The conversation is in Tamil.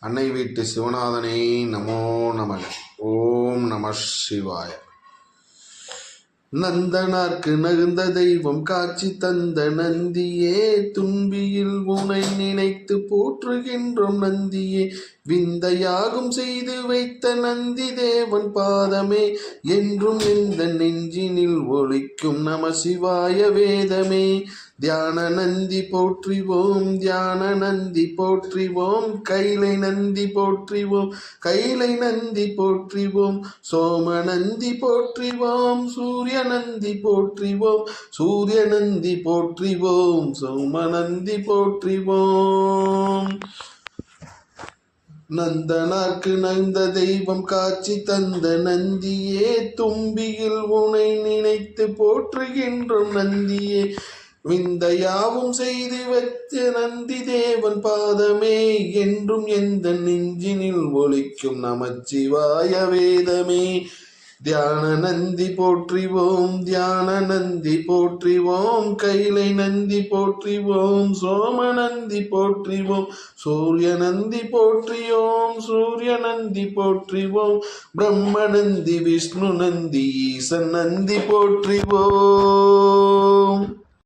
அன்னை வீட்டு சிவநாதனே நமோ நமக. ஓம் நம சிவாய. நந்தனார்க்கு நகுந்த தெய்வம் காட்சி தந்த நந்தியே, துன்பியில் உனை நினைத்து போற்றுகின்றோம் நந்தியே. விந்தையாகும் செய்து வைத்த நந்தி தேவன் பாதமே, என்றும் எந்த நெஞ்சினில் ஒலிக்கும் நம சிவாய வேதமே. தியான நந்தி போற்றிவோம், தியான நந்தி போற்றிவோம், கைலை நந்தி போற்றிவோம், கைலை நந்தி போற்றிவோம், சோம நந்தி போற்றிவோம், சூரிய நந்தி போற்றிவோம், சூரிய நந்தி போற்றிவோம், சோம நந்தி போற்றிவோம். நந்தனார்க்கு நந்த தெய்வம் காட்சி தந்த நந்தியே, தும்பியில் உனை நினைத்து போற்றுகின்றோம் நந்தியே. விந்தையாவும் செய்து வைத்த நந்தி தேவன் பாதமே, என்றும் எந்த நெஞ்சினில் ஒலிக்கும் நமச்சிவாய வேதமே. தியான நந்தி போற்றிவோம், தியான நந்தி போற்றிவோம், கைலை நந்தி போற்றிவோம், சோம நந்தி போற்றிவோம், சூரிய நந்தி போற்றியோம், சூரிய நந்தி போற்றிவோம், பிரம்ம நந்தி விஷ்ணு நந்தி ஈசன் நந்தி போற்றிவோம்.